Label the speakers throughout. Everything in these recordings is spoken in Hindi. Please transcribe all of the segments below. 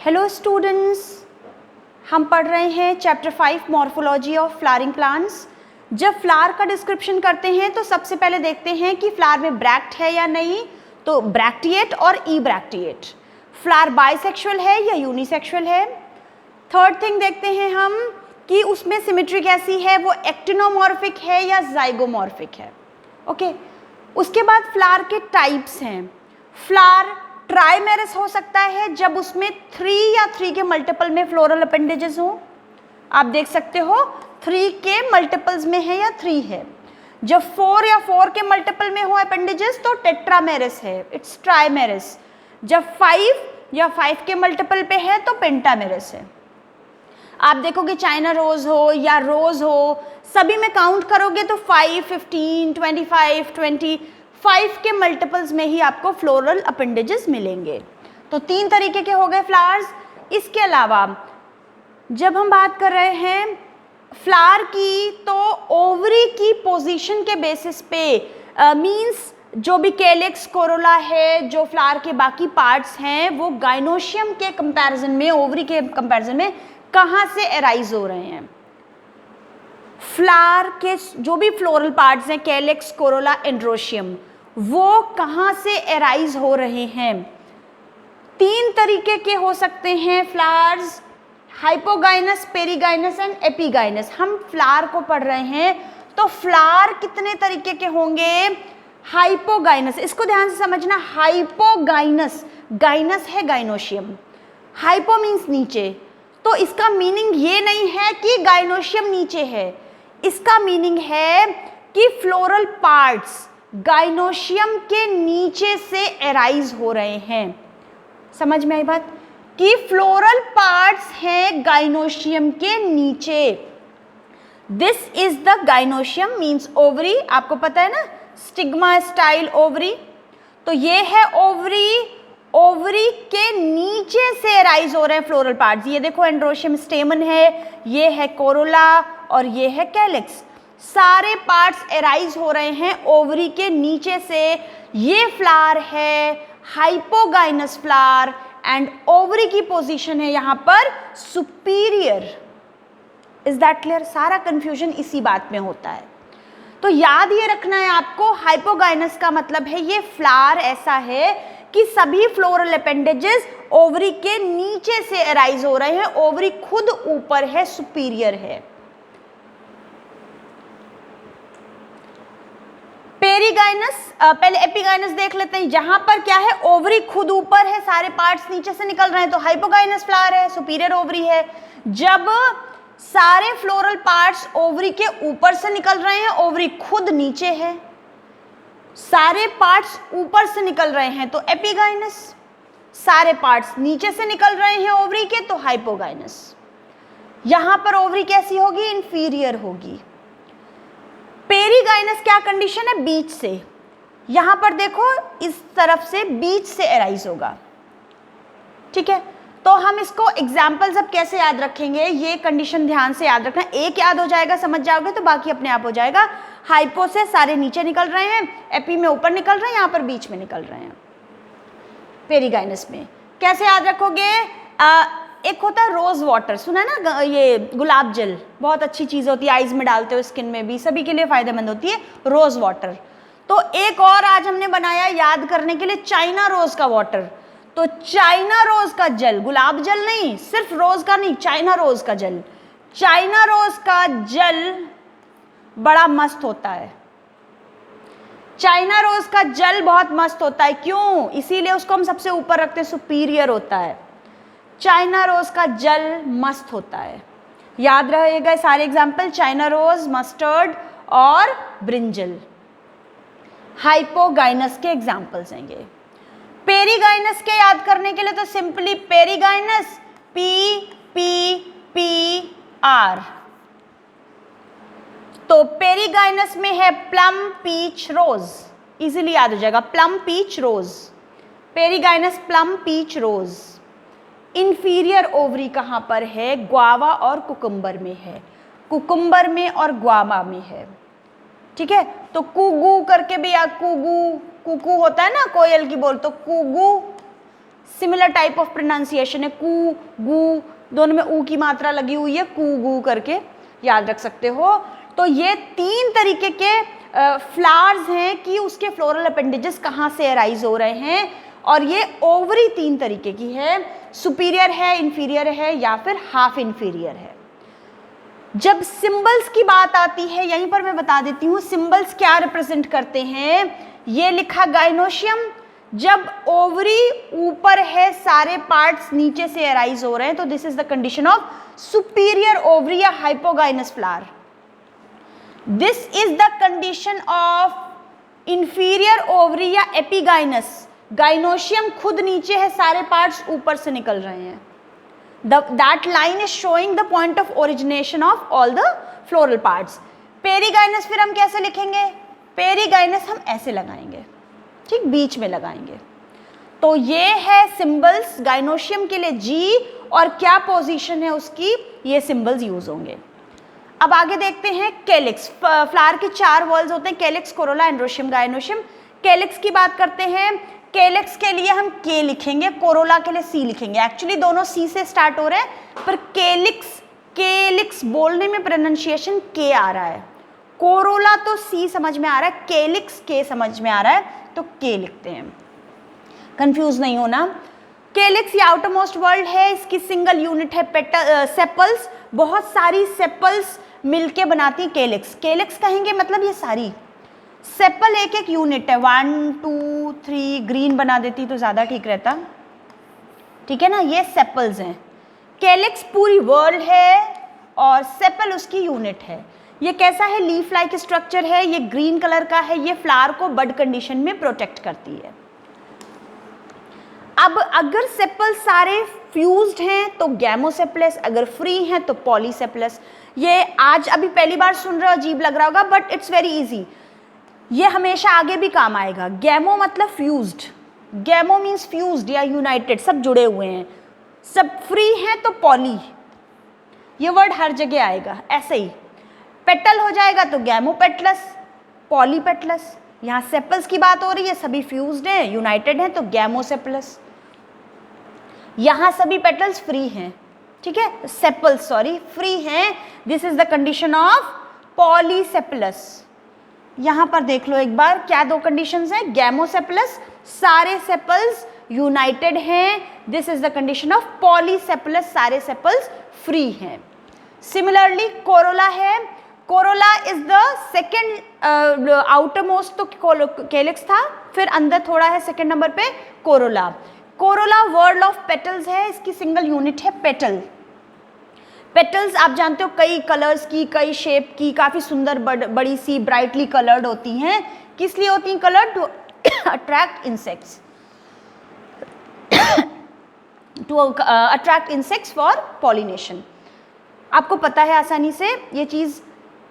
Speaker 1: हेलो स्टूडेंट्स, हम पढ़ रहे हैं chapter 5 morphology of flowering plants. जब फ्लावर का डिस्क्रिप्शन करते हैं तो सबसे पहले देखते हैं कि फ्लावर में ब्रैक्ट है या नहीं, तो ब्रैक्टिएट और ई ब्रैक्टिएट। फ्लावर बाइसेक्सुअल है या यूनिसेक्सुअल है। थर्ड थिंग देखते हैं हम कि उसमें सिमेट्री कैसी है, वो एक्टिनोमॉर्फिक है या जाइगोमॉर्फिक है। ओके, उसके बाद फ्लावर के टाइप्स हैं। फ्लावर ट्राइमेरस हो सकता है जब उसमें 3 या 3 के मल्टीपल में फ्लोरल अपेंडेजेस हो। आप देख सकते हो 3 के मल्टीपल्स में है या 3 है। जब 4 या 4 के मल्टीपल में हो अपेंडेजेस तो टेट्रामेरस है, इट्स ट्राइमेरस। जब 5 या 5 के मल्टीपल पे है तो पेंटामेरस है। आप देखोगे चाइना रोज हो या रोज हो, सभी में काउंट करोगे तो 5, 15, 25, 25 के मल्टीपल्स में ही आपको फ्लोरल अपेंडेजेस मिलेंगे। तो 3 तरीके के हो गए फ्लावर्स। इसके अलावा जब हम बात कर रहे हैं फ्लावर की, तो ओवरी की पोजीशन के बेसिस पे मींस जो भी कैलिक्स, कोरोला है, जो फ्लावर के बाकी पार्ट्स हैं, वो गाइनोशियम के कंपैरिजन में, ओवरी के कंपैरिजन में कहाँ से एराइज हो रहे हैं। फ्लावर के जो भी फ्लोरल पार्ट्स हैं, कैलिक्स, कोरोला, एंड्रोशियम, वो कहाँ से एराइज हो रहे हैं। 3 तरीके के हो सकते हैं flowers, hypogynous, perigynous and epigynous. हम फ्लावर को पढ़ रहे हैं तो फ्लावर कितने तरीके के होंगे। हाइपोगाइनस, इसको ध्यान से समझना। हाइपोगाइनस, गाइनस है गाइनोशियम, हाइपो मीन्स नीचे, तो इसका मीनिंग ये नहीं है कि गाइनोशियम नीचे है। इसका मीनिंग है कि फ्लोरल पार्ट्स गाइनोशियम के नीचे से एराइज हो रहे हैं। समझ में आई बात, कि फ्लोरल पार्ट्स हैं गाइनोशियम के नीचे। This is the gynoecium means ovary, आपको पता है ना, स्टिग्मा स्टाइल ओवरी। तो ये है ओवरी, ओवरी के नीचे से एराइज हो रहे हैं फ्लोरल पार्ट्स। ये देखो एंड्रोशियम स्टेमन है, ये है कोरोला और ये है कैलिक्स। सारे पार्ट्स एराइज हो रहे हैं ओवरी के नीचे से। ये फ्लावर है हाइपोगाइनस फ्लावर एंड ओवरी की पोजीशन है यहाँ पर सुपीरियर। Is that clear. सारा कंफ्यूजन इसी बात में होता है, तो याद ये रखना है आपको। हाइपोगाइनस का मतलब है ये फ्लावर ऐसा है कि सभी फ्लोरल अपेंडेजेस ओवरी के नीचे से एराइज हो रहे हैं, ओवरी खुद ऊपर है, सुपीरियर है। पेरीगाइनस, पहले एपीगाइनस देख लेते हैं। जहां पर क्या है, ओवरी खुद ऊपर है, सारे पार्ट्स नीचे से निकल रहे हैं, तो हाइपोगाइनस फ्लावर है, सुपीरियर ओवरी है। जब सारे फ्लोरल पार्ट्स ओवरी के ऊपर से निकल रहे हैं, ओवरी खुद नीचे है, सारे पार्ट्स ऊपर से निकल रहे हैं तो एपीगाइनस, सारे पार्ट्स नीचे से निकल रहे हैं ओवरी के तो हाइपोगाइनस। यहां पर ओवरी कैसी होगी, इंफीरियर होगी। पेरीगाइनस क्या कंडीशन है, बीच से। यहां पर देखो इस तरफ से बीच से एराइज होगा, ठीक है। तो हम इसको एग्जाम्पल्स अब कैसे याद रखेंगे, ये कंडीशन ध्यान से याद रखना। एक याद हो जाएगा, समझ जाओगे तो बाकी अपने आप हो जाएगा। हाइपो से सारे नीचे निकल रहे हैं, एपी में ऊपर निकल रहे हैं, यहाँ पर बीच में निकल रहे हैं। पेरीगाइनस में कैसे याद रखोगे, एक होता है रोज वाटर, सुना है ना, ये गुलाब जल बहुत अच्छी चीज होती है, आईज में डालते हो, स्किन में भी, सभी के लिए फायदेमंद होती है रोज वाटर। तो एक और आज हमने बनाया याद करने के लिए, चाइना रोज का वाटर। तो चाइना रोज का जल, गुलाब जल नहीं, सिर्फ रोज का नहीं, चाइना रोज का जल। चाइना रोज का जल बड़ा मस्त होता है। चाइना रोज का जल बहुत मस्त होता है, क्यों, इसीलिए उसको हम सबसे ऊपर रखते हैं, सुपीरियर होता है। चाइना रोज का जल मस्त होता है। याद रहेगा सारे एग्जाम्पल, चाइना रोज, मस्टर्ड और ब्रिंजल हाइपोगाइनस के एग्जाम्पल्स हैं ये। पेरीगाइनस के याद करने के लिए तो simply perigynous, P P P R. तो पेरीगाइनस में है प्लम, पीच, रोज, इजीली याद हो जाएगा, प्लम, पीच, रोज। पेरीगाइनस, प्लम, पीच, रोज। इंफीरियर ओवरी कहां पर है, ग्वावा और कुकुम्बर में है, कुकुम्बर में और ग्वावा में है, ठीक है। तो कुगू करके भी, या कुगू, कुकू होता है ना कोयल की बोल, तो कुगू सिमिलर टाइप ऑफ प्रोनाउंसिएशन है, कू गू, दोनों में ऊ की मात्रा लगी हुई है, कू गू करके याद रख सकते हो। तो ये 3 तरीके के फ्लावर्स हैं कि उसके फ्लोरल अपेंडेजेस कहाँ से अराइज हो रहे हैं, और ये ओवरी 3 तरीके की है, सुपीरियर है, इंफीरियर है या फिर हाफ इंफीरियर है। जब सिंबल्स की बात आती है, यहीं पर मैं बता देती हूँ सिंबल्स क्या रिप्रेजेंट करते हैं। ये लिखा गाइनोशियम, जब ओवरी ऊपर है, सारे पार्ट्स नीचे से अराइज हो रहे हैं, तो this is the condition of superior ovary या hypogynous flower. This is the condition of inferior ovary या एपिगाइनस। गाइनोशियम खुद नीचे है, सारे पार्ट्स ऊपर से निकल रहे हैं। That line is showing the point of origination of all the floral parts. Perigynous फिर हम कैसे लिखेंगे? पेरीगाइनस हम ऐसे लगाएंगे, ठीक, बीच में लगाएंगे। तो ये है सिंबल्स गाइनोशियम के लिए जी, और क्या पोजीशन है उसकी, ये सिंबल्स यूज होंगे। अब आगे देखते हैं कैलिक्स। फ्लावर के 4 वॉल्स होते हैं, calyx, Corolla, androecium, gynoecium. Calyx की बात करते हैं। कैलिक्स के लिए हम के लिखेंगे, कोरोला के लिए सी लिखेंगे। एक्चुअली दोनों सी से स्टार्ट हो रहे हैं, पर केलिक्स बोलने में प्रोनाउंसिएशन के आ रहा है। कोरोला तो सी समझ में आ रहा है, केलिक्स के समझ में आ रहा है, तो के लिखते हैं, कंफ्यूज नहीं होना। केलिक्स ये आउटर मोस्ट वर्ल्ड है, इसकी सिंगल यूनिट है सेपल्स। बहुत सारी सेपल्स मिलके बनाती हैं केलिक्स। केलिक्स कहेंगे मतलब ये सारी, सेपल एक एक यूनिट है, 1 2 3, ग्रीन बना देती तो ज़्यादा ठीक रहता, ठीक है ना। ये सेपल्स हैं, कैलिक्स पूरी वर्ल्ड है और सेपल उसकी यूनिट है। ये कैसा है, लीफ लाइक स्ट्रक्चर है, ये ग्रीन कलर का है, ये फ्लावर को बड कंडीशन में प्रोटेक्ट करती है। अब अगर सेपल सारे फ्यूज्ड हैं तो गैमोसेपलस, अगर फ्री हैं तो पॉलीसेपलस। ये आज अभी पहली बार सुन रहे हो, अजीब लग रहा होगा, बट इट्स वेरी इजी, ये हमेशा आगे भी काम आएगा। गैमो मतलब फ्यूज्ड, गैमो मीन्स फ्यूज्ड या यूनाइटेड, सब जुड़े हुए हैं। सब फ्री हैं तो पॉली, ये वर्ड हर जगह आएगा। ऐसे ही पेटल हो जाएगा तो गैमोपेटलस, पॉलीपेटलस। यहाँ सेपल्स की बात हो रही है, सभी फ्यूज्ड हैं, यूनाइटेड हैं, तो गैमोसेपलस। यहाँ सभी पेटल्स फ्री हैं, ठीक है, सेपल्स सॉरी फ्री हैं, this is the condition of polysepalous. यहाँ पर देख लो एक बार, क्या 2 कंडीशंस हैं, गैमोसेपलस, सारे सेपल्स यूनाइटेड हैं, this is the condition of polysepalous, सारे सेपल्स फ्री हैं। सिमिलरली कोरोला है, corolla is the second outermost, तो कैलिक्स था, फिर अंदर थोड़ा है सेकेंड नंबर पे corolla. Corolla whorl of petals है, इसकी सिंगल यूनिट है पेटल। पेटल्स आप जानते हो कई कलर्स की, कई शेप की, काफ़ी सुंदर बड़ी सी ब्राइटली कलर्ड होती हैं। किस लिए होती हैं coloured? To attract insects, to attract insects for pollination. आपको पता है आसानी से ये चीज़,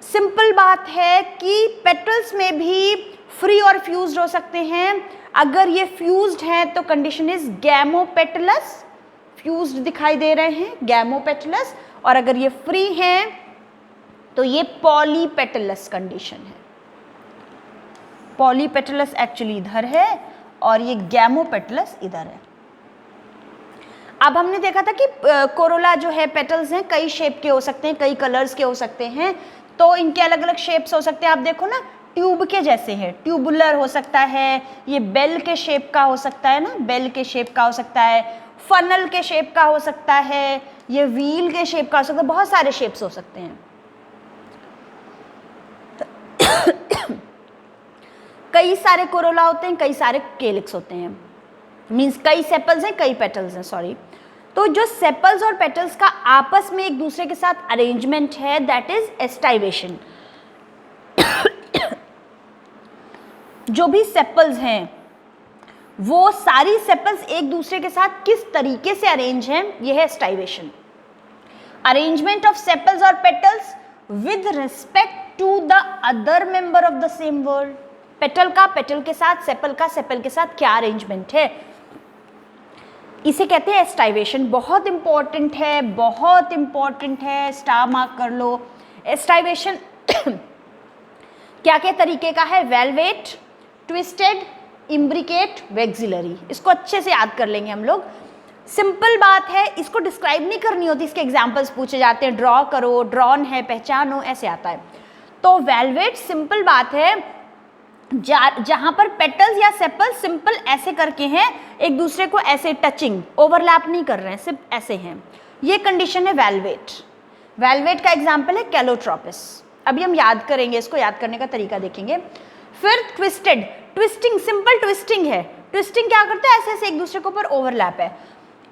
Speaker 1: सिंपल बात है कि पेटल्स में भी फ्री और फ्यूज्ड हो सकते हैं। अगर ये फ्यूज्ड हैं तो कंडीशन इज गैमोपेटलस, फ्यूज्ड दिखाई दे रहे हैं गैमोपेटलस, और अगर ये फ्री हैं तो ये पॉलीपेटलस कंडीशन है। पॉलीपेटलस एक्चुअली इधर है और ये गैमोपेटलस इधर है। अब हमने देखा था कि कोरोला जो है पेटल्स हैं कई शेप के हो सकते हैं, कई कलर्स के हो सकते हैं, तो इनके अलग अलग शेप्स हो सकते हैं। आप देखो ना, ट्यूब के जैसे है, ट्यूबुलर हो सकता है, ये बेल के शेप का हो सकता है ना, बेल के शेप का हो सकता है, फनल के शेप का हो सकता है, ये व्हील के शेप का हो सकता है, बहुत सारे शेप्स हो सकते हैं। कई सारे कोरोला होते हैं, कई सारे केलिक्स होते हैं, मीन्स कई सेपल्स हैं, कई पेटल्स हैं, सॉरी। तो जो सेपल्स और पेटल्स का आपस में एक दूसरे के साथ अरेंजमेंट है, दैट इज एस्टाइवेशन। जो भी सेपल्स हैं वो सारी सेपल्स एक दूसरे के साथ किस तरीके से अरेंज हैं, यह है एस्टाइवेशन। अरेंजमेंट ऑफ सेपल्स और petals with respect to the other member of the same world. Petal का पेटल के साथ, सेपल का सेपल के साथ क्या अरेंजमेंट है, इसे कहते हैं एस्टाइवेशन। बहुत इंपॉर्टेंट है, बहुत इंपॉर्टेंट है, स्टार मार्क कर लो। एस्टाइवेशन क्या क्या तरीके का है? Velvet, twisted, imbricate, vexillary. इसको अच्छे से याद कर लेंगे हम लोग। सिंपल बात है, इसको डिस्क्राइब नहीं करनी होती, इसके एग्जाम्पल्स पूछे जाते हैं, ड्रॉ करो, ड्रॉन है, पहचानो, ऐसे आता है। तो वेलवेट सिंपल बात है, जहां पर पेटल्स या सेपल्स सिंपल ऐसे करके हैं, एक दूसरे को ऐसे टचिंग, ओवरलैप नहीं कर रहे हैं, सिर्फ ऐसे हैं, ये कंडीशन है वेलवेट। वेलवेट का एग्जाम्पल है कैलोट्रोपिस। अभी हम याद करेंगे, इसको याद करने का तरीका देखेंगे। फिर ट्विस्टेड, ट्विस्टिंग सिंपल ट्विस्टिंग है। ट्विस्टिंग क्या करता है, ऐसे ऐसे एक दूसरे के ऊपर ओवरलैप है,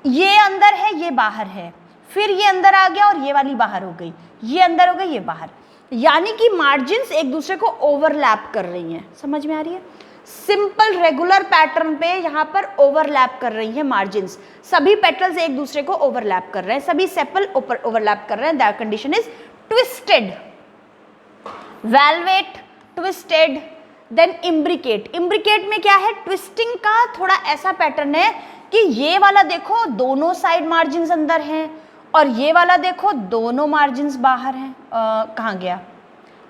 Speaker 1: ये अंदर है ये बाहर है, फिर ये अंदर आ गया और ये वाली बाहर हो गई, ये अंदर हो गई ये बाहर, यानी कि मार्जिन्स एक दूसरे को ओवरलैप कर रही हैं। समझ में आ रही है? सिंपल रेगुलर पैटर्न पे यहाँ पर ओवरलैप कर रही है मार्जिन्स, सभी पेटल्स एक दूसरे को ओवरलैप कर रहे हैं, सभी सेपल ओवरलैप कर रहे हैं, that condition is twisted. Valvate, twisted, then imbricate. Imbricate में क्या है, ट्विस्टिंग का थोड़ा ऐसा पैटर्न है कि ये वाला देखो दोनों साइड मार्जिन्स अंदर हैं और ये वाला देखो दोनों मार्जिन्स बाहर हैं। कहाँ गया,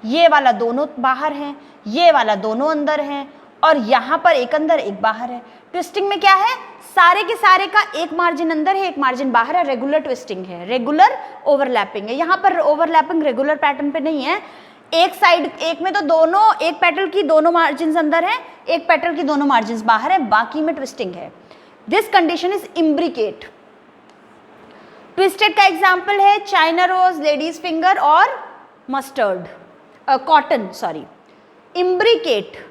Speaker 1: ये वाला दोनों बाहर हैं, ये वाला दोनों अंदर हैं और यहाँ पर एक अंदर एक बाहर है। ट्विस्टिंग में क्या है, सारे के सारे का एक मार्जिन अंदर है एक मार्जिन बाहर है, रेगुलर ट्विस्टिंग है, रेगुलर ओवरलैपिंग है। यहाँ पर ओवरलैपिंग रेगुलर पैटर्न पे नहीं है, एक साइड, एक में तो दोनों, एक पेटल की दोनों मार्जिन्स अंदर हैं, एक पेटल की दोनों मार्जिन्स बाहर है, बाकी में ट्विस्टिंग है। This condition is imbricate. Twisted का एग्जाम्पल है चाइना रोज, लेडीज फिंगर और mustard, cotton sorry. Imbricate,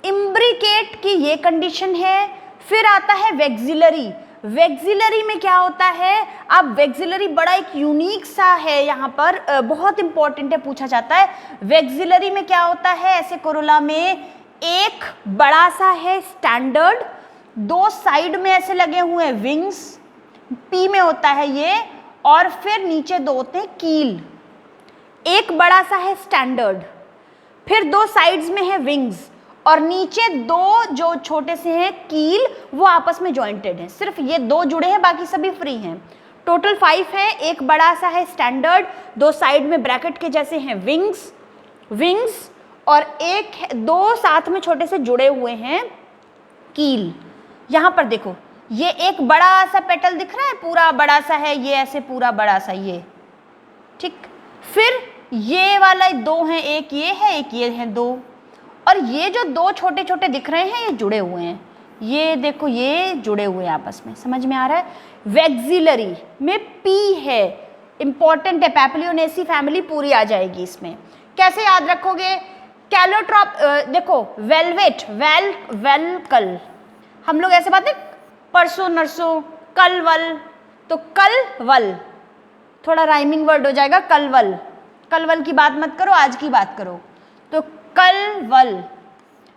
Speaker 1: imbricate की ये कंडीशन है। फिर आता है वैक्सिलरी। वैक्सिलरी में क्या होता है, अब वैक्सिलरी बड़ा एक यूनिक सा है, यहाँ पर बहुत इंपॉर्टेंट है, पूछा जाता है। वैक्सिलरी में क्या होता है, ऐसे कोरोला में एक बड़ा सा है स्टैंडर्ड, दो साइड में ऐसे लगे हुए हैं विंग्स, पी में होता है ये, और फिर नीचे दो होते हैं कील। एक बड़ा सा है स्टैंडर्ड, फिर दो साइड्स में है विंग्स और नीचे दो जो छोटे से हैं कील, वो आपस में जॉइंटेड हैं। सिर्फ ये दो जुड़े हैं, बाकी सभी फ्री हैं। टोटल 5 है, एक बड़ा सा है स्टैंडर्ड, दो साइड में ब्रैकेट के जैसे हैं विंग्स और एक दो साथ में छोटे से जुड़े हुए हैं कील। यहाँ पर देखो, ये एक बड़ा सा पेटल दिख रहा है, पूरा बड़ा सा है, ये ऐसे पूरा बड़ा सा, ये ठीक। फिर ये वाला दो हैं, एक ये है एक ये है, दो, और ये जो दो छोटे छोटे दिख रहे हैं ये जुड़े हुए हैं, ये देखो ये जुड़े हुए हैं आपस में। समझ में आ रहा है? वैक्सिलरी में पी है, इंपॉर्टेंट है, पैपिलियोनेसी फैमिली पूरी आ जाएगी इसमें। कैसे याद रखोगे? कैलोट्रॉप, देखो वेलवेट, वेलकल, हम लोग ऐसे बात है परसों नरसों, कल वल, तो कल वल थोड़ा राइमिंग वर्ड हो जाएगा, कलवल। कलवल की बात मत करो, आज की बात करो। तो कलवल,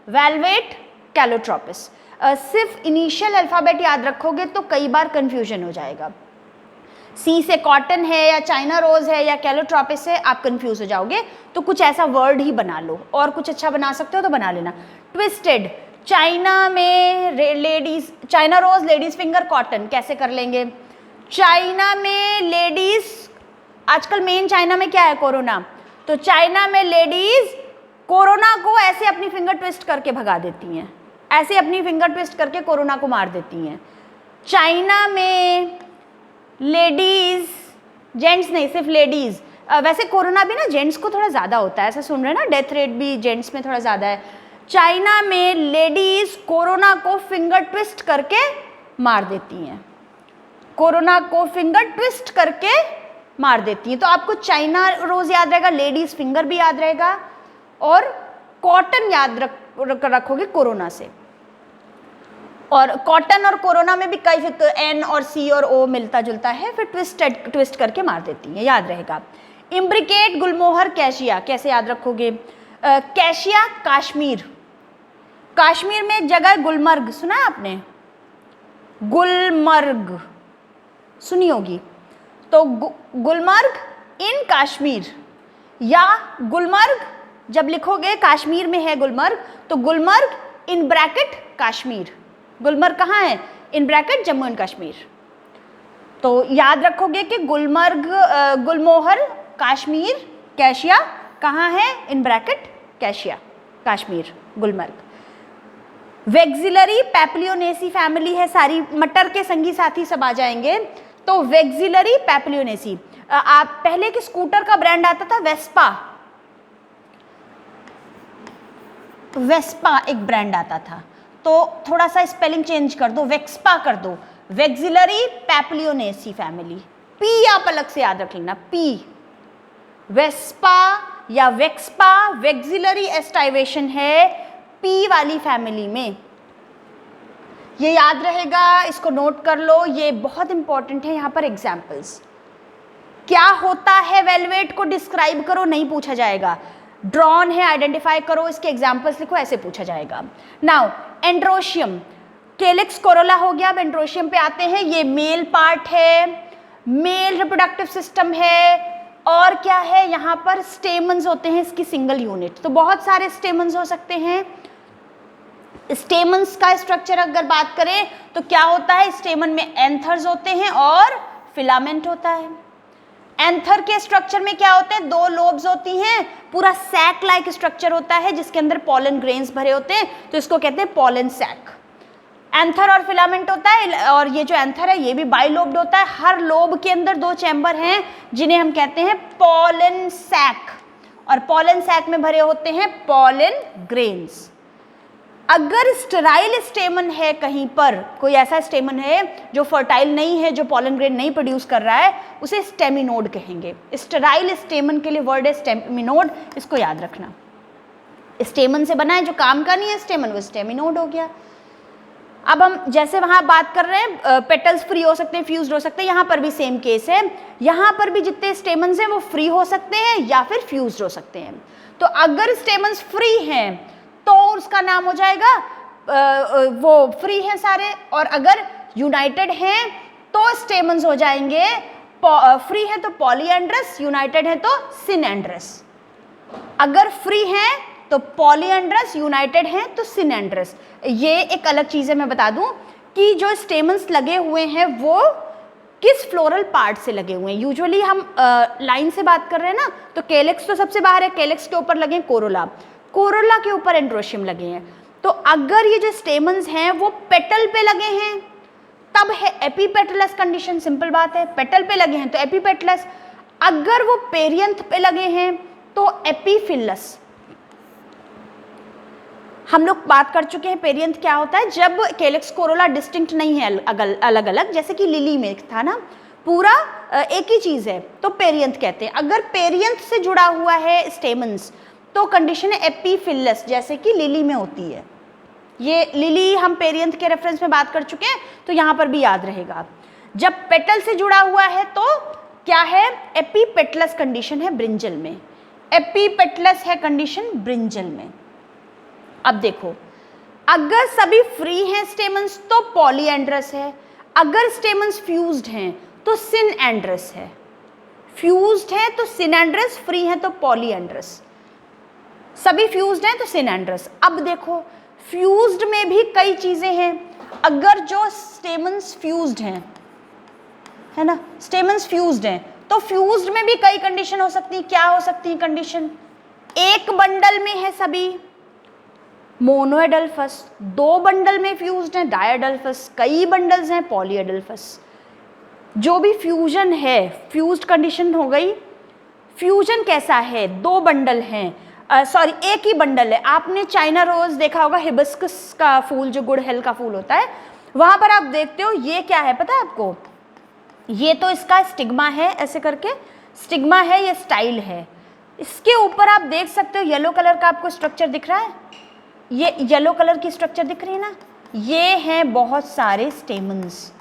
Speaker 1: वेलवेट, कैलोट्रोपिस। सिर्फ इनिशियल अल्फाबेट याद रखोगे तो कई बार कंफ्यूजन हो जाएगा। सी से कॉटन है या चाइना रोज है या कैलोट्रोपिस है, आप कंफ्यूज हो जाओगे, तो कुछ ऐसा वर्ड ही बना लो, और कुछ अच्छा बना सकते हो तो बना लेना। ट्विस्टेड, चाइना में ladies, china rose, ladies finger, cotton, कैसे कर लेंगे? चाइना में लेडीज, आजकल मेन चाइना में क्या है, कोरोना, तो चाइना में लेडीज कोरोना को ऐसे अपनी फिंगर ट्विस्ट करके भगा देती हैं, ऐसे अपनी फिंगर ट्विस्ट करके कोरोना को मार देती हैं। चाइना में लेडीज, जेंट्स नहीं, सिर्फ लेडीज। वैसे कोरोना भी ना जेंट्स को थोड़ा ज़्यादा होता है, ऐसा सुन रहे हैं ना, डेथ रेट भी जेंट्स में थोड़ा ज़्यादा है। चाइना में लेडीज कोरोना को फिंगर ट्विस्ट करके मार देती हैं, कोरोना को फिंगर ट्विस्ट करके मार देती हैं। तो आपको चाइना रोज याद रहेगा, लेडीज फिंगर भी याद रहेगा, और कॉटन याद रखोगे कोरोना से। और कॉटन और कोरोना में भी कई एन और सी और ओ मिलता जुलता है, फिर ट्विस्ट करके मार देती है, याद रहेगा। इम्ब्रिकेट, गुलमोहर, कैशिया, कैसे याद रखोगे? कैशिया काश्मीर, काश्मीर में एक जगह है गुलमर्ग, सुना है आपने? गुलमर्ग सुनी होगी। तो गुलमर्ग इन कश्मीर, या गुलमर्ग जब लिखोगे कश्मीर में है गुलमर्ग, तो गुलमर्ग इन ब्रैकेट कश्मीर। गुलमर्ग कहाँ है? In bracket Jammu and Kashmir. तो याद रखोगे कि गुलमर्ग, गुलमोहर कश्मीर, कैशिया कहाँ है? In bracket cassia, Kashmir, Gulmarg. Vexillary papilionaceae family है सारी, मटर के संगी साथी सब आ जाएंगे। तो वेक्सिलरी पैप्लियोनेसी, आप पहले के स्कूटर का ब्रांड आता था वेस्पा, वेस्पा एक ब्रांड आता था, तो थोड़ा सा स्पेलिंग चेंज कर दो, वेक्सपा कर दो, वेक्सिलरी पैप्लियोनेसी फैमिली। पी आप अलग से याद रख लेना, पी वेस्पा या वेक्सपा वेक्सिलरी एस्टाइवेशन है पी वाली फैमिली में, ये याद रहेगा, इसको नोट कर लो, ये बहुत इंपॉर्टेंट है। यहाँ पर एग्जाम्पल्स क्या होता है, वेलवेट को डिस्क्राइब करो, नहीं पूछा जाएगा। ड्रॉन है, आइडेंटिफाई करो, इसके एग्जाम्पल्स लिखो, ऐसे पूछा जाएगा। नाउ एंड्रोशियम, कैलिक्स कोरोला हो गया, अब एंड्रोशियम पे आते हैं। ये मेल पार्ट है, मेल रिप्रोडक्टिव सिस्टम है, और क्या है यहाँ पर स्टेमन्स होते हैं इसकी सिंगल यूनिट, तो बहुत सारे स्टेमन्स हो सकते हैं। स्टेमन्स का स्ट्रक्चर अगर बात करें तो क्या होता है, स्टेमन में एंथर्स होते हैं और फिलामेंट होता है। एंथर के स्ट्रक्चर में क्या होते हैं, दो लोब्स होती हैं, पूरा सैक लाइक स्ट्रक्चर होता है जिसके अंदर पॉलन ग्रेन्स भरे होते हैं, तो इसको कहते हैं पॉलन सैक। एंथर और फिलामेंट होता है, और ये जो एंथर है ये भी बाइलोब्ड होता है, हर लोब के अंदर दो चैम्बर हैं जिन्हें हम कहते हैं पॉलन सैक, और पॉलन सैक में भरे होते हैं पॉलन ग्रेन्स। अगर स्टेराइल स्टेमन है, कहीं पर कोई ऐसा स्टेमन है जो फर्टाइल नहीं है, जो पॉलन ग्रेन नहीं प्रोड्यूस कर रहा है, उसे स्टेमिनोड कहेंगे। स्टेराइल स्टेमन के लिए वर्ड है स्टेमिनोड, इसको याद रखना। स्टेमन से बना है, जो काम का नहीं है स्टेमन, वो स्टेमिनोड हो गया। अब हम जैसे वहां बात कर रहे हैं पेटल्स फ्री हो सकते हैं, फ्यूज्ड हो सकते हैं, यहाँ पर भी सेम केस है। यहाँ पर भी जितने स्टेमन्स हैं वो फ्री हो सकते हैं या फिर फ्यूज्ड हो सकते हैं। तो अगर स्टेमन्स फ्री हैं तो उसका नाम हो जाएगा वो फ्री है सारे, और अगर यूनाइटेड हैं तो स्टेमन्स हो जाएंगे, फ्री है तो पॉलीएंड्रस, यूनाइटेड है तो सिनएंड्रस। अगर फ्री हैं तो पॉलीएंड्रस, यूनाइटेड हैं तो सिनएंड्रस। ये एक अलग चीज़ है, मैं बता दूं कि जो स्टेमन्स लगे हुए हैं वो किस फ्लोरल पार्ट से लगे हुए हैं। यूजुअली हम लाइन से बात कर रहे हैं ना, तो कैलिक्स तो सबसे बाहर है, कैलिक्स के ऊपर लगे कोरोला, कोरोला के ऊपर एंड्रोशियम लगे हैं। तो अगर ये जो स्टेमन्स हैं वो पेटल पे लगे हैं तब है एपीपेटलस कंडीशन, सिंपल बात है, पेटल पे लगे हैं तो एपीपेटलस। अगर वो पेरियंथ पे लगे हैं तो एपीफिलस। हम लोग बात कर चुके हैं पेरियंथ क्या होता है, जब कैलिक्स कोरोला डिस्टिंक्ट नहीं है अलग अलग, जैसे कि लिली में था ना, पूरा एक ही चीज़ है तो पेरियंथ कहते हैं। अगर पेरियंथ से जुड़ा हुआ है स्टेमन्स तो कंडीशन है एपीफिलस, जैसे कि लिली में होती है। ये लिली हम पेरियंथ के रेफरेंस में बात कर चुके हैं, तो यहाँ पर भी याद रहेगा। जब पेटल से जुड़ा हुआ है तो क्या है, एपीपेटलस कंडीशन है ब्रिंजल में, एपीपेटलस है कंडीशन ब्रिंजल में। अब देखो, अगर सभी फ्री हैं स्टेमन्स तो पॉलीएंड्रस है, अगर स्टेमन्स फ्यूज्ड हैं तो सिनएंड्रस है, फ्यूज्ड है तो सिनएंड्रस, फ्री है तो पॉलीएंड्रस, सभी फ्यूज्ड हैं तो सिनएंड्रस। अब देखो फ्यूज्ड में भी कई चीजें हैं, अगर जो स्टेमन्स फ्यूज्ड हैं, है ना, स्टेमन्स फ्यूज्ड हैं तो फ्यूज्ड में भी कई कंडीशन हो सकती है। क्या हो सकती है कंडीशन, एक बंडल में है सभी मोनोएडल्फस, दो बंडल में फ्यूज्ड हैं डायएडल्फस, कई बंडल्स हैं पॉलीएडल्फस। जो भी फ्यूजन है, फ्यूज्ड कंडीशन हो गई। फ्यूजन कैसा है, दो बंडल हैं, सॉरी एक ही बंडल है। आपने चाइना रोज देखा होगा, हिबिस्कस का फूल जो गुड़हल का फूल होता है, वहां पर आप देखते हो ये क्या है पता है आपको, ये तो इसका स्टिग्मा है, ऐसे करके स्टिग्मा है, ये स्टाइल है। इसके ऊपर आप देख सकते हो येलो कलर का आपको स्ट्रक्चर दिख रहा है, ये येलो कलर की स्ट्रक्चर दिख रही है ना, ये हैं बहुत सारे स्टेमन्स।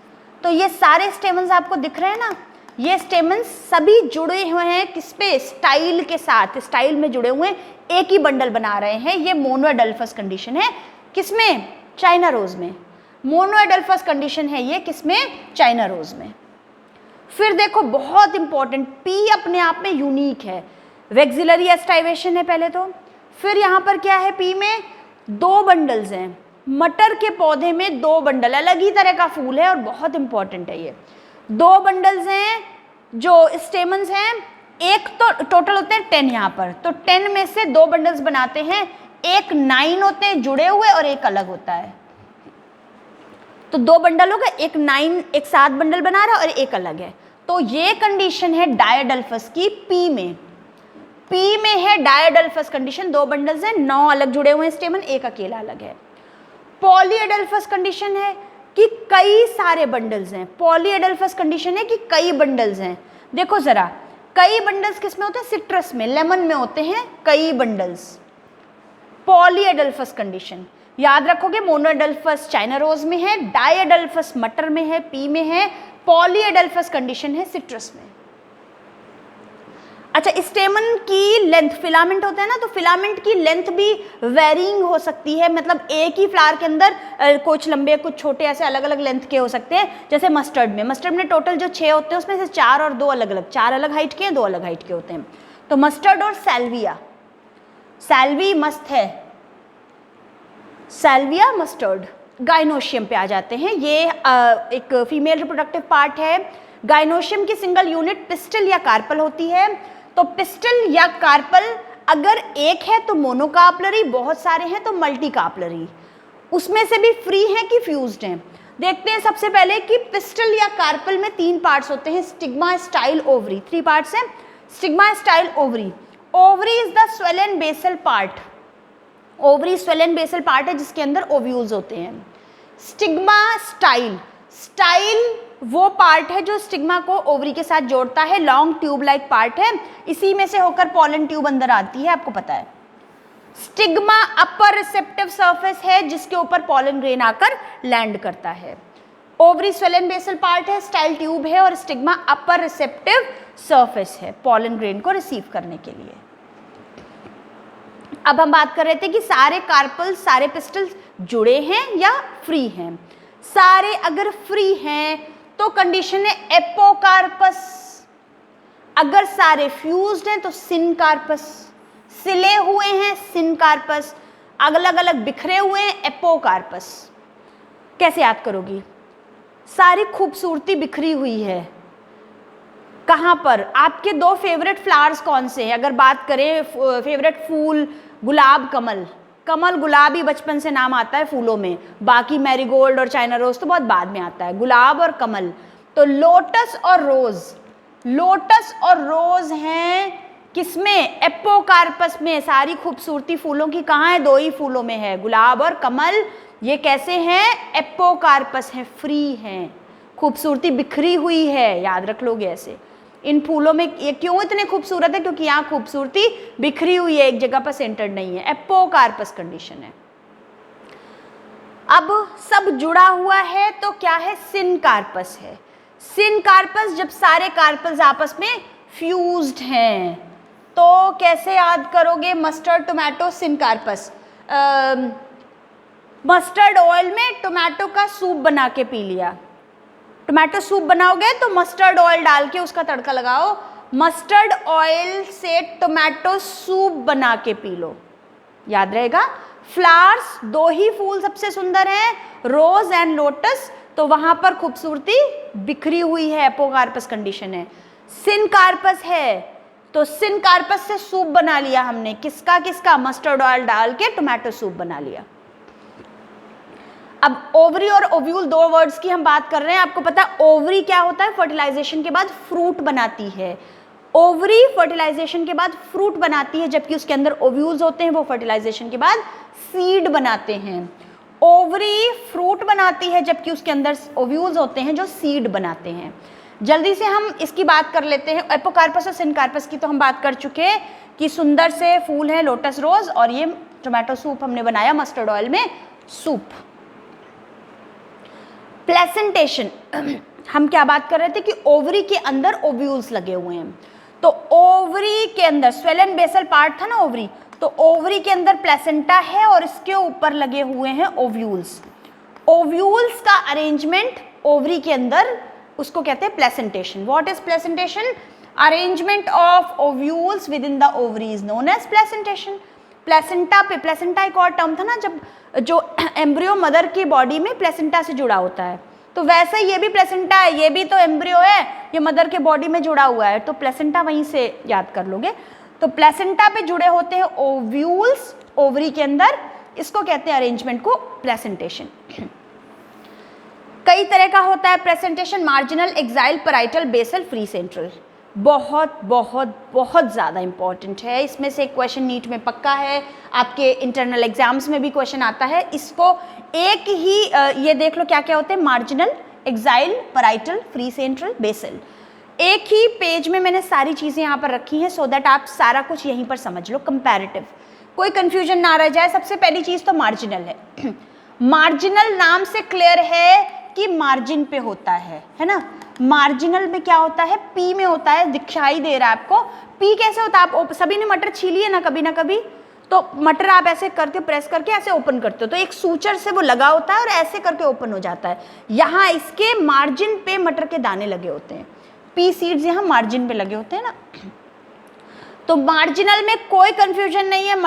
Speaker 1: तो ये सारे स्टेमन्स आपको दिख रहे हैं ना, ये स्टेमन्स सभी जुड़े हुए हैं किस पे, स्टाइल के साथ, स्टाइल में जुड़े हुए हैं, एक ही बंडल बना रहे हैं। ये मोनोएडल्फस कंडीशन है, किसमें, चाइना रोज में। मोनोएडल्फस कंडीशन है ये किसमें, चाइना रोज में। फिर देखो बहुत इंपॉर्टेंट, पी अपने आप में यूनिक है, वेक्सिलरी एस्टाइवेशन है पहले तो। फिर यहाँ पर क्या है, पी में दो बंडल्स हैं, मटर के पौधे में दो बंडल, अलग ही तरह का फूल है और बहुत इंपॉर्टेंट है ये। दो बंडल्स हैं जो स्टेमन्स हैं, एक तो टोटल होते हैं 10 यहाँ पर, तो 10 में से दो बंडल्स बनाते हैं एक 9 होते हैं जुड़े हुए और एक अलग होता है। तो 2 बंडल हो गए, एक 9, एक 7 बंडल बना रहा है और एक अलग है। तो ये कंडीशन है डायडल्फस की पी में। पी में है डायडल्फस कंडीशन, 2 बंडल्स हैं, 9 अलग जुड़े हुए हैं स्टेमन, एक अकेला अलग है। पॉलीएडल्फस कंडीशन है कि कई सारे बंडल्स हैं। पॉलीएडल्फस कंडीशन है कि कई बंडल्स हैं। देखो जरा, कई बंडल्स किस में होते हैं? सिट्रस में, लेमन में होते हैं कई बंडल्स। पॉलीएडल्फस कंडीशन याद रखोगे, मोनोएडल्फस चाइना रोज में है, डायएडल्फस मटर में है, पी में है, पॉलीएडल्फस कंडीशन है सिट्रस में। अच्छा, स्टेमन की लेंथ, फिलामेंट होता है ना, तो फिलामेंट की लेंथ भी वेरिंग हो सकती है, मतलब एक ही फ्लावर के अंदर कुछ लंबे कुछ छोटे ऐसे अलग अलग लेंथ के हो सकते हैं। जैसे मस्टर्ड में टोटल जो 6 होते हैं उसमें से 4 और 2 अलग अलग, 4 अलग हाइट के हैं, 2 अलग हाइट के होते हैं। तो मस्टर्ड और सैल्विया, सैल्वी मस्त है, सैल्विया मस्टर्ड। गाइनोशियम पे आ जाते हैं, ये एक फीमेल रिप्रोडक्टिव पार्ट है। गाइनोशियम की सिंगल यूनिट पिस्टल या कार्पल होती है। तो पिस्टल या कार्पल अगर एक है तो मोनोकार्पलरी, बहुत सारे हैं तो मल्टीकार्पलरी। उसमें से भी फ्री हैं कि फ्यूज्ड हैं। देखते हैं सबसे पहले कि पिस्टल या कार्पल में 3 पार्ट्स होते हैं, स्टिग्मा, स्टाइल, ओवरी। 3 पार्ट्स हैं, stigma, style, ovary. Ovary is the swollen basal part. Ovary swollen basal part है जिसके अंदर ओव्यूल्स होते हैं। स्टिग्मा, स्टाइल, स्टाइल वो पार्ट है जो स्टिग्मा को ओवरी के साथ जोड़ता है, लॉन्ग ट्यूब लाइक पार्ट है, इसी में से होकर पॉलन ट्यूब अंदर आती है, आपको पता है। स्टिग्मा अपर रिसेप्टिव सरफेस है जिसके ऊपर पॉलन ग्रेन आकर लैंड करता है। ओवरी स्वेलन बेसल पार्ट है, स्टाइल ट्यूब है और स्टिग्मा अपर रिसेप्टिव सरफेस है पॉलन ग्रेन को रिसीव करने के लिए। अब हम बात कर रहे थे कि सारे कार्पल्स, सारे पिस्टल्स जुड़े हैं या फ्री हैं। सारे अगर फ्री हैं तो कंडीशन है एपोकार्पस, अगर सारे फ्यूज्ड हैं तो सिनकार्पस, सिले हुए हैं सिनकार्पस, अलग अलग बिखरे हुए हैं एपोकार्पस। कैसे याद करोगी? सारी खूबसूरती बिखरी हुई है। कहाँ पर? आपके 2 फेवरेट फ्लावर्स कौन से हैं? अगर बात करें फेवरेट फूल, गुलाब, कमल। कमल, गुलाब ही बचपन से नाम आता है फूलों में, बाकी मैरीगोल्ड और चाइना रोज तो बहुत बाद में आता है। गुलाब और कमल। तो लोटस और रोज, लोटस और रोज हैं किसमें? एपोकार्पस में। सारी खूबसूरती फूलों की कहाँ है? 2 ही फूलों में है, गुलाब और कमल। ये कैसे हैं? एपोकार्पस हैं, फ्री हैं, खूबसूरती बिखरी हुई है, याद रख लोगे ऐसे। इन फूलों में ये क्यों इतने खूबसूरत है? क्योंकि यहाँ खूबसूरती बिखरी हुई है, एक जगह पर सेंटर्ड नहीं है, एपोकार्पस कंडीशन है। अब सब जुड़ा हुआ है तो क्या है? सिनकार्पस है। सिनकार्पस, जब सारे कार्पल्स आपस में फ्यूज्ड हैं तो कैसे याद करोगे? Mustard, tomato, syncarpous. Mustard oil में टोमेटो का सूप बना के पी लिया। टोमेटो सूप बनाओगे तो मस्टर्ड ऑयल डाल के उसका तड़का लगाओ, मस्टर्ड ऑयल से टोमेटो सूप बना के पी लो, याद रहेगा। फ्लावर्स, 2 ही फूल सबसे सुंदर हैं, रोज एंड लोटस, तो वहां पर खूबसूरती बिखरी हुई है, एपोकार्पस कंडीशन है। सिनकार्पस है तो सिनकार्पस से सूप बना लिया हमने, किसका किसका? मस्टर्ड ऑयल डाल के टोमेटो सूप बना लिया। अब ओवरी और ओव्यूल 2 वर्ड्स की हम बात कर रहे हैं। आपको पता है ओवरी क्या होता है? फर्टिलाइजेशन के बाद फ्रूट बनाती है। ओवरी फर्टिलाइजेशन के बाद फ्रूट बनाती है, जबकि उसके अंदर ओव्यूल्स होते हैं, वो फर्टिलाइजेशन के बाद सीड बनाते हैं। ओवरी फ्रूट बनाती है जबकि उसके अंदर ओव्यूल्स होते हैं जो सीड बनाते हैं। जल्दी से हम इसकी बात कर लेते हैं। एपोकार्पस और सिनकार्पस की तो हम बात कर चुके हैं कि सुंदर से फूल है लोटस रोज, और ये टोमेटो सूप हमने बनाया मस्टर्ड ऑयल में सूप। प्लेसेंटेशन, हम क्या बात कर रहे थे कि ओवरी के अंदर ओव्यूल्स लगे हुए हैं। तो ओवरी के अंदर स्वेलन बेसल पार्ट था ना ओवरी, तो ओवरी के अंदर प्लेसेंटा है और इसके ऊपर लगे हुए हैं ओव्यूल्स। ओव्यूल्स का अरेंजमेंट ओवरी के अंदर, उसको कहते हैं placentation. What is placentation? Arrangement of ovules within the ovary is known as placentation. Placenta पे, प्लेसेंटा एक और टर्म था ना, जब जो एम्ब्रियो मदर की बॉडी में प्लेसेंटा से जुड़ा होता है, तो वैसे ये भी प्लेसेंटा है, ये भी तो एम्ब्रियो है, ये मदर के बॉडी में जुड़ा हुआ है, तो प्लेसेंटा वहीं से याद कर लोगे। तो प्लेसेंटा पे जुड़े होते हैं ओव्यूल्स, ओवरी के अंदर, इसको कहते हैं अरेंजमेंट को प्रेजेंटेशन। कई तरह का होता है placentation, marginal, axile, parietal, basal, free central. बहुत बहुत बहुत ज़्यादा इंपॉर्टेंट है, इसमें से एक क्वेश्चन नीट में पक्का है, आपके इंटरनल एग्जाम्स में भी क्वेश्चन आता है। इसको एक ही ये देख लो क्या क्या होते हैं, marginal, axile, parietal, free central, basal. एक ही पेज में मैंने सारी चीज़ें यहाँ पर रखी हैं सो दैट आप सारा कुछ यहीं पर समझ लो, कंपैरेटिव, कोई कंफ्यूजन ना रह जाए। सबसे पहली चीज़ तो मार्जिनल है। मार्जिनल नाम से क्लियर है कि मार्जिन पे होता है ना। मार्जिनल में क्या होता है, पी में होता है, दिखाई दे रहा है आपको। पी कैसे होता है, आप सभी ने मटर छीली है ना कभी, तो मटर आप ऐसे करते हो, प्रेस करके ऐसे ओपन करते हो, तो एक सूचर से वो लगा होता है और ऐसे करके ओपन हो जाता है। यहाँ इसके मार्जिन पे मटर के दाने लगे होते हैं, पी सीड्स यहाँ मार्जिन पे लगे होते हैं ना। तो मार्जिनल में कोई कंफ्यूजन नहीं है,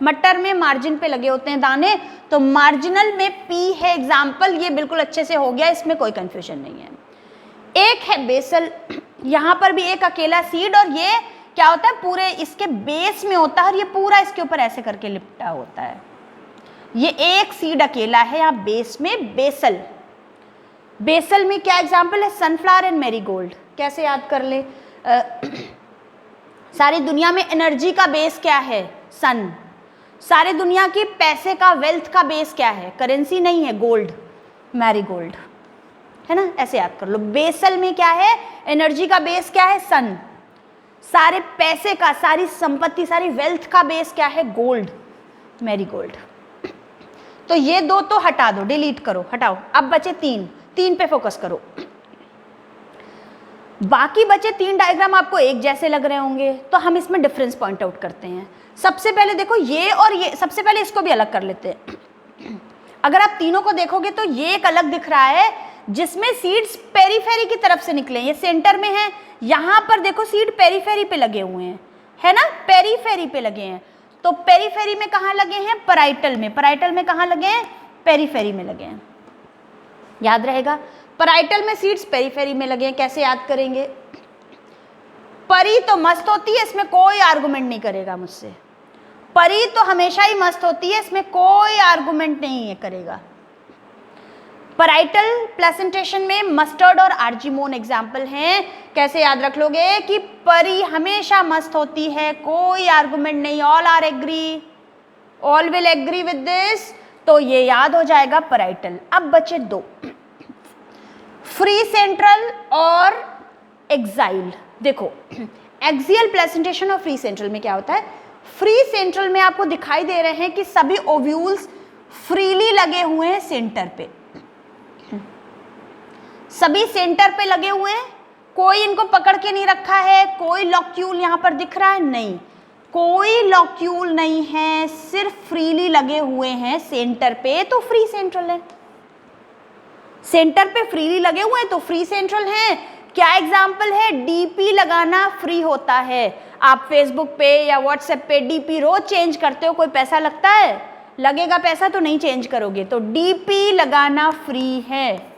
Speaker 1: मटर में मार्जिन पे लगे होते हैं दाने, तो मार्जिनल में पी है एग्जाम्पल, ये बिल्कुल अच्छे से हो गया, इसमें कोई कंफ्यूजन नहीं है। एक है बेसल, यहाँ पर भी एक अकेला सीड, और ये क्या होता है, पूरे इसके बेस में होता है और ये पूरा इसके ऊपर ऐसे करके लिपटा होता है। ये एक सीड अकेला है यहाँ बेस में, बेसल। बेसल में क्या एग्जाम्पल है, सनफ्लावर एंड मैरीगोल्ड। कैसे याद कर ले, सारी दुनिया में एनर्जी का बेस क्या है, सन। सारी दुनिया की पैसे का, वेल्थ का बेस क्या है, करेंसी नहीं है, गोल्ड, मैरीगोल्ड, है ना। ऐसे याद कर लो। बेसल में क्या है, एनर्जी का बेस क्या है, सन। सारे पैसे का, सारी संपत्ति, सारी वेल्थ का बेस क्या है, गोल्ड, मैरीगोल्ड। तो ये दो तो हटा दो, डिलीट करो, हटाओ। अब बचे तीन पे फोकस करो। बाकी बचे 3 डायग्राम आपको एक जैसे लग रहे होंगे, तो हम इसमें डिफरेंस पॉइंट आउट करते हैं। सबसे पहले देखो ये और ये, सबसे पहले इसको भी अलग कर लेते हैं। अगर आप तीनों को देखोगे तो ये एक अलग दिख रहा है जिसमें सीड्स पेरीफेरी की तरफ से निकले, ये सेंटर में है। यहाँ पर देखो सीड पेरीफेरी पे लगे हुए हैं, है ना, पेरीफेरी पे लगे हैं। तो पेरीफेरी में कहाँ लगे हैं, पैराइटल में। पैराइटल में कहाँ लगे हैं, पेरीफेरी में लगे हैं। याद रहेगा, पैराइटल में सीड्स पेरीफेरी में लगे हैं। कैसे याद करेंगे, परी तो मस्त होती है, इसमें कोई आर्गुमेंट नहीं करेगा मुझसे। परी तो हमेशा ही मस्त होती है, इसमें कोई आर्गुमेंट नहीं है करेगा। पैराइटल प्लेसेंटेशन में मस्टर्ड और आर्जिमोन एग्जाम्पल हैं। कैसे याद रख लोगे कि परी हमेशा मस्त होती है, कोई आर्गुमेंट नहीं, all are agree, all will agree with this, तो ये याद हो जाएगा पैराइटल। अब बचे 2, फ्री सेंट्रल और एक्साइल। देखो एक्सियल प्लेसेंटेशन और फ्री सेंट्रल में क्या होता है, फ्री सेंट्रल में आपको दिखाई दे रहे हैं कि सभी ओव्यूल्स फ्रीली लगे हुए हैं सेंटर पे, सभी सेंटर पे लगे हुए हैं, कोई इनको पकड़ के नहीं रखा है। कोई लॉक्यूल यहाँ पर दिख रहा है, नहीं, कोई लॉक्यूल नहीं है, सिर्फ फ्रीली लगे हुए हैं सेंटर पे, तो फ्री सेंट्रल है। सेंटर पे फ्रीली लगे हुए हैं तो फ्री सेंट्रल है। क्या एग्जाम्पल है, डीपी लगाना फ्री होता है। आप फेसबुक पे या व्हाट्सएप पे डीपी रोज चेंज करते हो, कोई पैसा लगता है, लगेगा पैसा तो नहीं चेंज करोगे, तो डीपी लगाना फ्री है।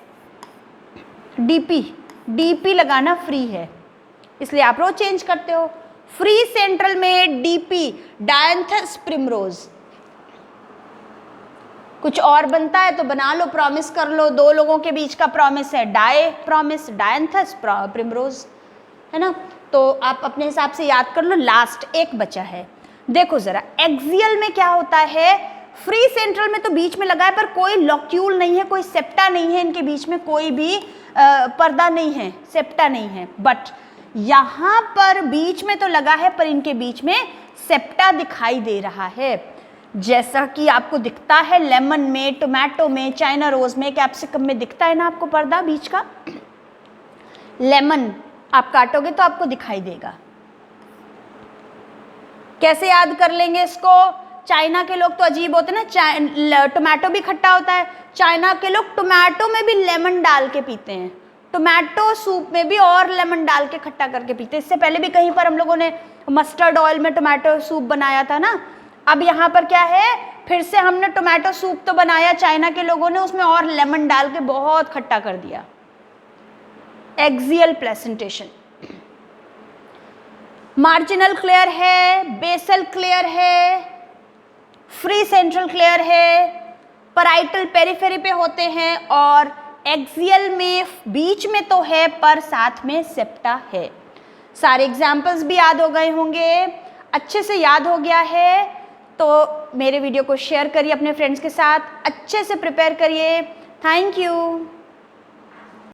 Speaker 1: डीपी लगाना फ्री है, इसलिए आप रोज चेंज करते हो। फ्री सेंट्रल में डीपी, डायंथस प्रिमरोज। कुछ और बनता है तो बना लो, प्रॉमिस कर लो, 2 लोगों के बीच का प्रॉमिस है, प्रॉमिस, डायंथस प्रिमरोज, है ना। तो आप अपने हिसाब से याद कर लो। लास्ट एक बचा है, देखो जरा एक्सियल में क्या होता है। फ्री सेंट्रल में तो बीच में लगा है पर कोई लॉक्यूल नहीं है, कोई सेप्टा नहीं है, इनके बीच में कोई भी पर्दा नहीं है, सेप्टा नहीं है। बट यहाँ पर बीच में तो लगा है पर इनके बीच में सेप्टा दिखाई दे रहा है, जैसा कि आपको दिखता है लेमन में, टोमेटो में, चाइना रोज में, कैप्सिकम में दिखता है ना आपको पर्दा बीच का। लेमन आप काटोगे तो आपको दिखाई देगा। कैसे याद कर लेंगे इसको, चाइना के लोग तो अजीब होते हैं ना, टोमेटो भी खट्टा होता है, चाइना के लोग टोमेटो में भी लेमन डाल के पीते हैं, टोमेटो सूप में भी और लेमन डाल के खट्टा करके पीते हैं। इससे पहले भी कहीं पर हम लोगों ने मस्टर्ड ऑयल में टोमेटो सूप बनाया था ना। अब यहाँ पर क्या है, फिर से हमने टोमेटो सूप तो बनाया, चाइना के लोगों ने उसमें और लेमन डाल के बहुत खट्टा कर दिया। एक्सियल प्लेसेंटेशन, मार्जिनल क्लियर है, बेसल क्लियर है, फ्री सेंट्रल क्लेयर है, पैराइटल पेरिफेरी पे होते हैं और एक्सियल में बीच में तो है पर साथ में सेप्टा है। सारे एग्जाम्पल्स भी याद हो गए होंगे, अच्छे से याद हो गया है तो मेरे वीडियो को शेयर करिए अपने फ्रेंड्स के साथ, अच्छे से प्रिपेयर करिए। Thank you.